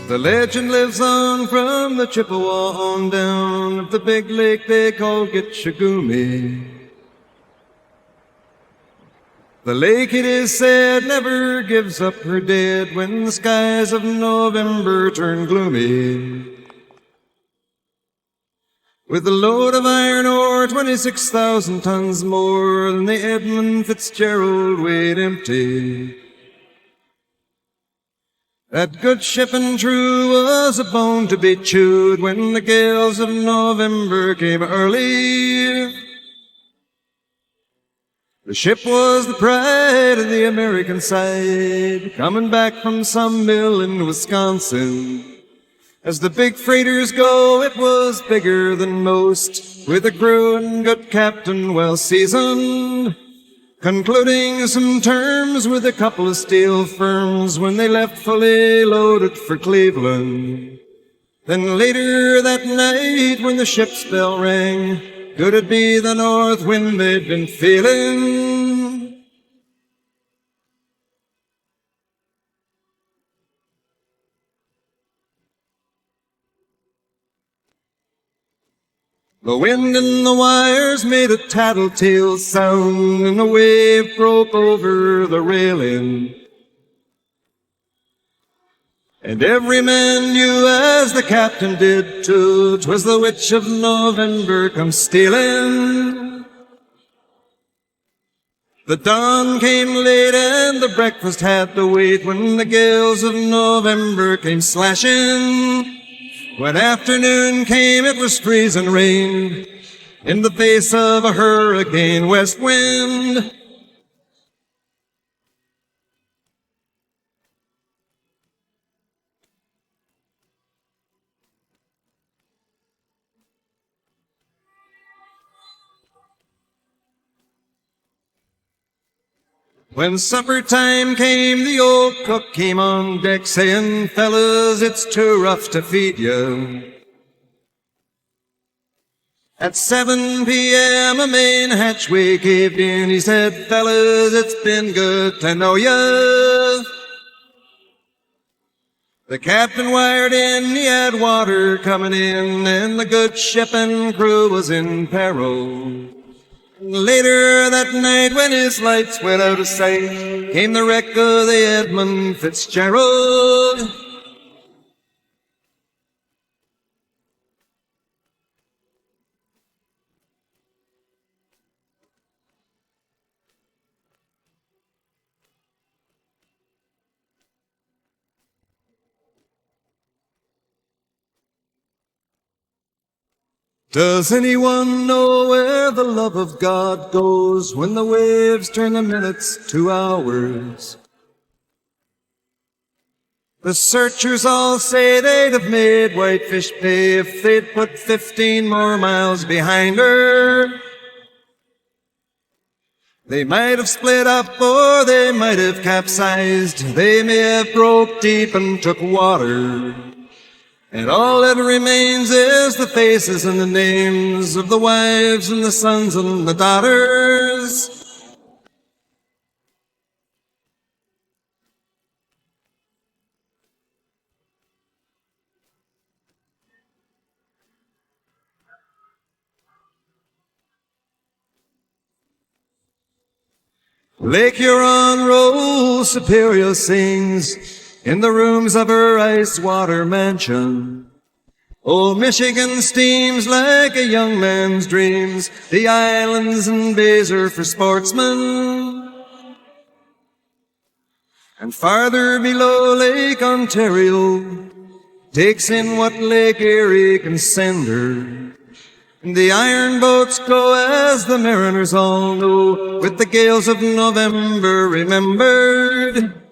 The legend lives on from the Chippewa on down of the big lake they call Gitchagumi. The lake, it is said, never gives up her dead when the skies of November turn gloomy. With a load of iron ore, 26,000 tons more than the Edmund Fitzgerald weighed empty. That good ship and true was a bone to be chewed when the gales of November came early. The ship was the pride of the American side, coming back from some mill in Wisconsin. As the big freighters go, it was bigger than most, with a crew and good captain well seasoned, concluding some terms with a couple of steel firms when they left fully loaded for Cleveland. Then later that night when the ship's bell rang, could it be the north wind they'd been feeling? The wind in the wires made a tattletale sound, and a wave broke over the railing. And every man knew, as the captain did too, 'twas the witch of November come stealing. The dawn came late and the breakfast had to wait when the gales of November came slashing. When afternoon came, it was freezing rain in the face of a hurricane west wind. When supper time came, the old cook came on deck saying, "Fellas, it's too rough to feed you." At 7 p.m. a main hatchway caved in. He said, "Fellas, it's been good to know ya." The captain wired in, he had water coming in, and the good ship and crew was in peril. Later that night, when his lights went out of sight, came the wreck of the Edmund Fitzgerald. Does anyone know where the love of God goes when the waves turn the minutes to hours? The searchers all say they'd have made Whitefish pay if they'd put 15 more miles behind her. They might have split up or they might have capsized. They may have broke deep and took water. And all that remains is the faces and the names of the wives and the sons and the daughters. Lake Huron rolls, Superior sings in the rooms of her ice-water mansion. Old Michigan steams like a young man's dreams. The islands and bays are for sportsmen. And farther below, Lake Ontario takes in what Lake Erie can send her. The iron boats go, as the mariners all know, with the gales of November remembered.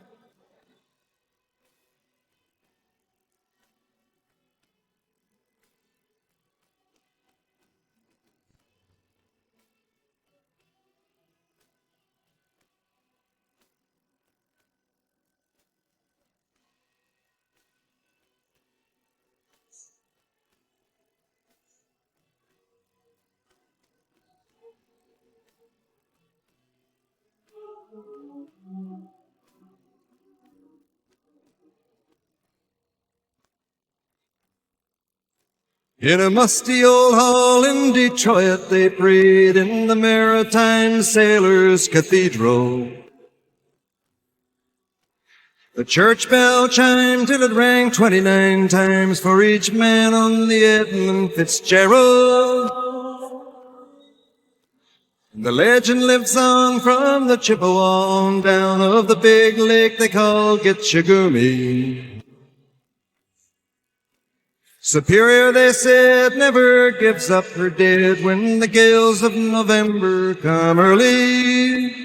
In a musty old hall in Detroit, they prayed in the Maritime Sailors' Cathedral. The church bell chimed till it rang 29 times for each man on the Edmund Fitzgerald. The legend lives on from the Chippewa on down of the big lake they call Gitchagumi. Superior, they said, never gives up her dead when the gales of November come early.